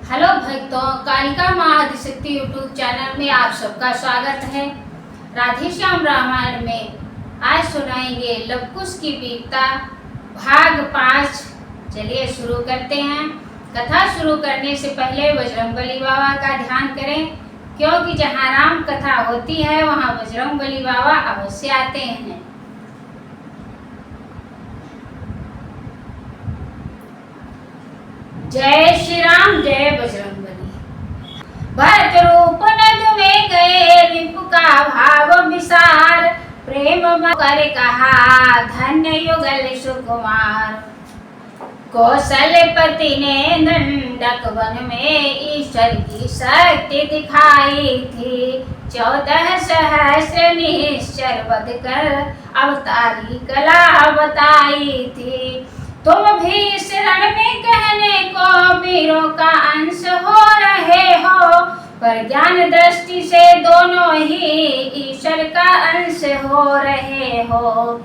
Hello भक्तों, कालिका माँ Adishakti YouTube channel में आप सबका स्वागत है। राधे श्याम रामायण में आज सुनाएंगे लव कुश की वीरता भाग 5। चलिए शुरू करते हैं। कथा शुरू करने से पहले बजरंगबली बाबा का ध्यान करें, क्योंकि जहाँ राम कथा होती है वहाँ बजरंगबली बाबा अवश्य आते हैं। जय श्री राम, जय बजरंगबली। भरत रूप नद में गए रिपु का भाव विसार, प्रेम कर कहा धन्य युगल सुकुमार। कौशलपति ने दंडक वन में ईश्वर की शक्ति दिखाई थी। 14 सहस्र निश्चर वध कर अवतारी कला बताई थी। तुम भी इस रण में कहने को वीरों का अंश हो रहे हो, पर ज्ञान दृष्टि से दोनों ही ईश्वर का अंश हो रहे हो।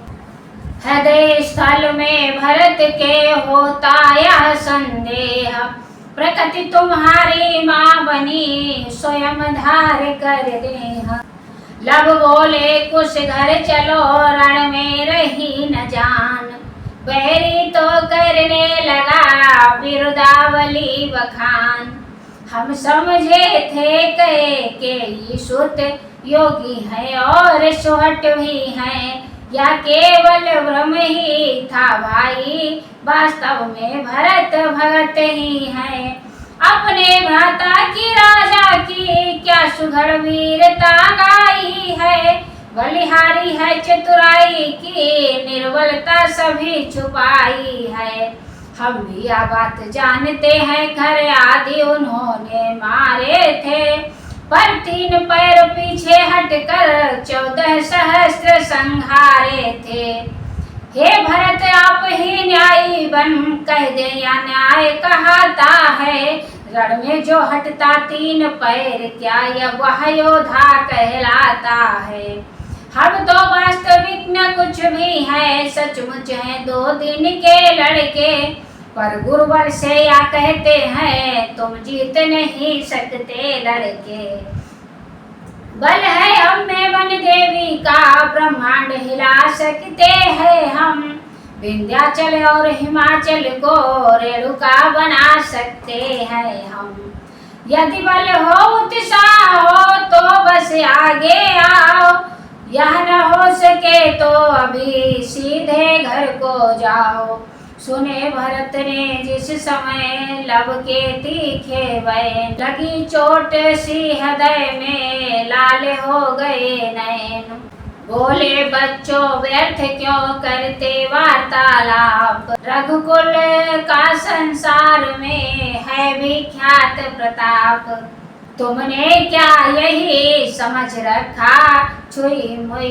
हृदय स्थल में भरत के होता यह संदेह, प्रकृति तुम्हारी माँ बनी स्वयं धार कर देह। लब बोले कुछ घर चलो रण में रही न जान, बैरी तो करने लगा बिरुदावली बखान। हम समझे थे के सुत योगी है और सुहट भी है, या केवल भ्रम ही था भाई, वास्तव में भरत भगत ही है। अपने भ्राता की राजा की क्या सुघड़ वीरता गाई है, बलिहारी है चतुराई की निर्बलता सभी छुपाई है। हम भी यह बात जानते हैं घर आदि उन्होंने मारे थे, पर 3 पैर पीछे हटकर 14 सहस्र संहारे थे। हे भरत आप ही न्यायी बन कह दे या न्याय कहता है, रण में जो हटता 3 पैर क्या यह वह योद्धा कहलाता है। हम तो वास्तविक न कुछ भी है, सचमुच है 2 दिन के लड़के, पर गुरुबल से या कहते हैं तुम जीत नहीं सकते लड़के। बल है हम में वन देवी का ब्रह्मांड हिला सकते हैं हम, विंध्याचल और हिमाचल को रेणुका बना सकते हैं हम। यदि बल हो उत्साह हो तो बस आगे आओ, यह न हो सके तो अभी सीधे घर को जाओ। सुने भरत ने जिस समय लब के तीखे बैन, लगी चोट सी हृदय में लाल हो गए नैन। बोले बच्चों व्यर्थ क्यों करते वार्तालाप, रघुकुल का संसार में है विख्यात प्रताप। तुमने क्या यही समझ रखा छुई मुई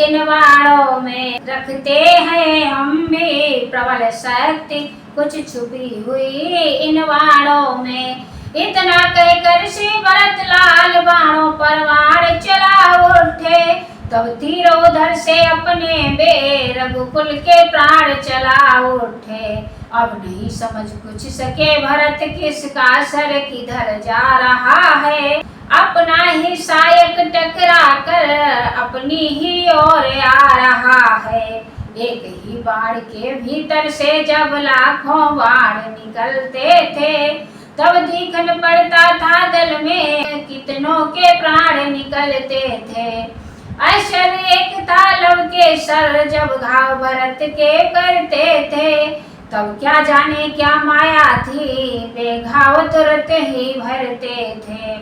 इन बाणों में, रखते हैं हम भी प्रबल शक्ति कुछ छुपी हुई इन बाणों में। इतना कहकर श्री भरत लाल बाणों पर वार चला उठे, तब तीर उधर से अपने बे रघुकुल के प्राण चला उठे। अब नहीं समझ कुछ सके भरत किसका सर किधर जा रहा है, अपना ही सायक टकरा कर अपनी ही ओर आ रहा है। एक ही बाण के भीतर से जब लाखों बाण निकलते थे, तब दिखन पड़ता था दल में कितनों के प्राण निकलते थे। आश्चर्य एक था लव के सर जब घाव भरत के करते थे, तब क्या जाने क्या माया थी वे घाव तुरंत ही भरते थे।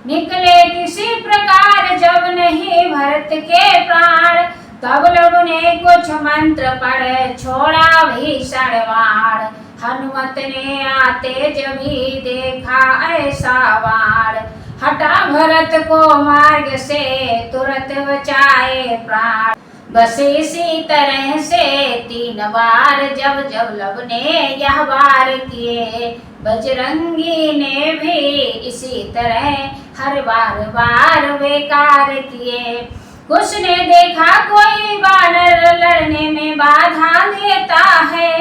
निकले किसी प्रकार जब नहीं भरत के प्राण, तब लव ने कुछ मंत्र पढ़ छोड़ा भीषण बाण। हनुमत ने आते जब ही देखा ऐसा बाण, हटा भरत को मार्ग से तुरंत बचाए प्राण। बस इसी तरह से 3 बार जब जब लब ने यह वार किए, बजरंगी ने भी इसी तरह हर बार बेकार किए। कुछ ने देखा कोई बानर लड़ने में बाधा देता है,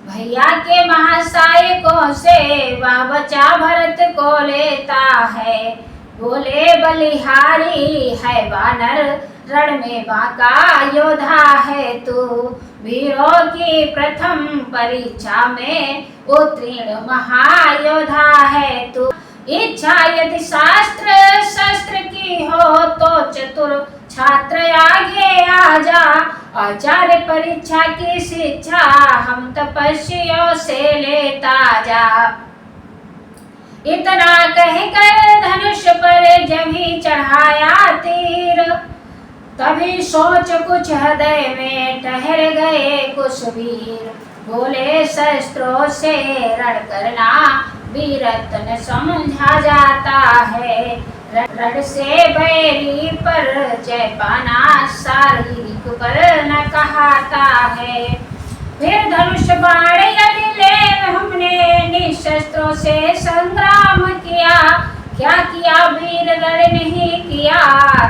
भैया के महासायकों से वह बचा भरत को लेता है। बोले बलिहारी है वानर, रण में बांका योद्धा है तू। वीरों की प्रथम परीक्षा में उत्तीर्ण महायोद्धा है तू। इच्छा यदि शास्त्र शस्त्र की हो तो चतुर छात्र आगे आ जा। आचार्य परीक्षा की शिक्षा हम तपस्वियों से लेता जा। इतना कहकर धनुष पर जब ही चढ़ाया तीर, तभी सोच कुछ हृदय में ठहर गए कुछ वीर। बोले शस्त्रों से रण करना वीरत्न समझा जाता है। रण से बैरी पर जय पाना शारीरिक पर न कहाता है। फिर धनुष बाण यदि ले हमने निशस्त्रों से संग्राम किया। क्या किया वीर रण नहीं किया,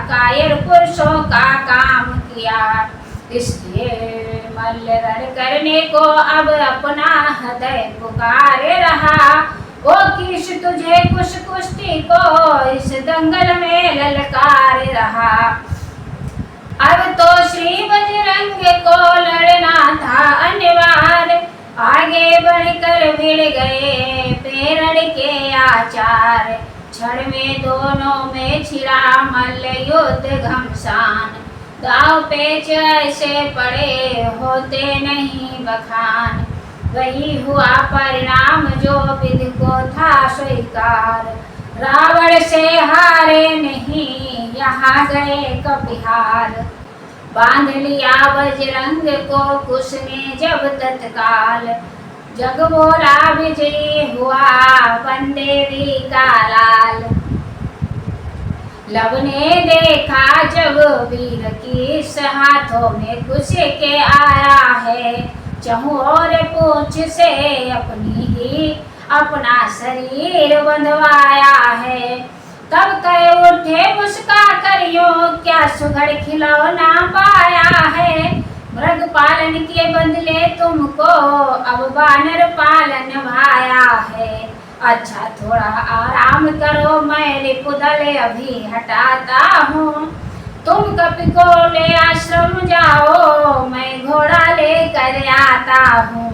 कायर पुरुषों का काम किया। इसलिए मल्ल रण करने को अब अपना हृदय पुकारे रहा। ओ किश तुझे कुछ कुश्ती को इस दंगल में ललकारे रहा। अब तो श्री बजरंग को लड़ना था अनिवार्य। आगे बढ़कर भिड़ गए पेरण के आचार्य। क्षण में दोनों में छिड़ा मल्ल युद्ध घमसान। दाव पेच ऐसे पड़े होते नहीं बखान। वही हुआ परिणाम जो विधि को था स्वीकार। रावण से हारे नहीं यहाँ गए कपिहार। बांध लिया बजरंग को कुश ने जब तत्काल। जग बोला विजयी हुआ बंदेवी का लाल। लब ने देखा जब वीर की हाथों में कुश के आया है। चहु और पूंछ से अपनी ही अपना शरीर बंधवाया है। तब कहे उठे मुस्का करियो क्या सुघड़ खिलौना पाया है। मृग पालन के बदले तुमको अब वानर पालन भाया है। अच्छा थोड़ा आराम करो, मैं रिपुदल अभी हटाता हूँ। तुम कपि को ले आश्रम जाओ, मैं घोड़ा लेकर आता हूँ।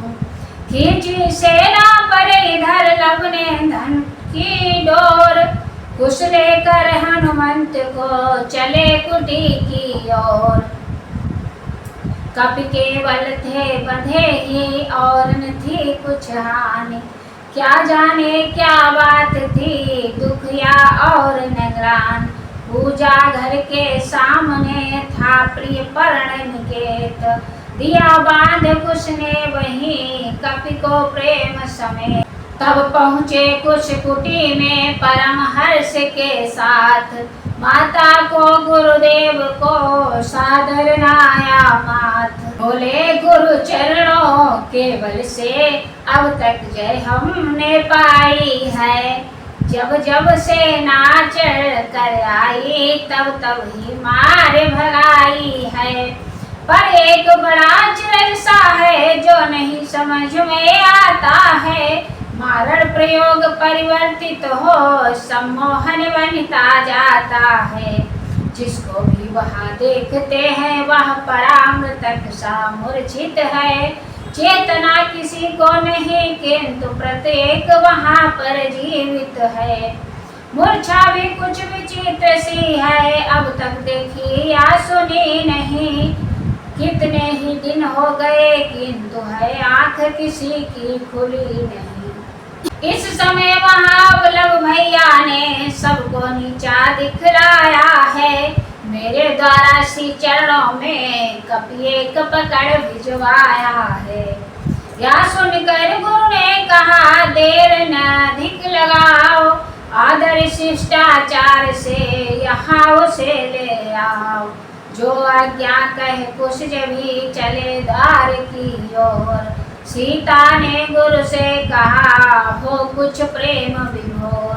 खींची सेना पर इधर लबने धन की डोर। कुश लेकर हनुमंत को चले कुटी की ओर। कपि केवल थे बंधे ही और न थी कुछ हानि। क्या जाने क्या बात थी दुख या और निगरान। पूजा घर के सामने था प्रिय पर्ण निकेत। दिया बांध कुश ने वहीं कपि को प्रेम समेत। तब पहुँचे कुश कुटी में परम हर्ष के साथ। माता को गुरुदेव को सादर नाया मात। बोले गुरु चरणों केवल से अब तक जय हमने पाई है। जब जब से नाच कर आई तब तब ही मार भगाई है। पर एक बड़ा चिरल सा है जो नहीं समझ में आता है। मारण प्रयोग परिवर्तित हो सम्मोहन बनता जाता है। जिसको भी वहाँ देखते हैं वह पड़ा मृतक सा मूर्छित है। चेतना किसी को नहीं किंतु प्रत्येक वहाँ पर जीवित है। मूर्छा भी कुछ विचित्र सी है, अब तक देखी या सुनी नहीं। कितने ही दिन हो गए किंतु है आंख किसी की खुली नहीं। इस समय वहाँ बल्लभ भैया ने सबको नीचा दिखलाया है। मेरे द्वारा श्री चरणों में कपि एक पकड़ भिजवाया है। या सुनकर गुरु ने कहा देर न अधिक लगाओ। आदर शिष्टाचार से यहाँ उसे ले आओ। जो आज्ञा कहे कुश भी चले द्वार की ओर। सीता ने गुरु से कहा हो कुछ प्रेम विभोर।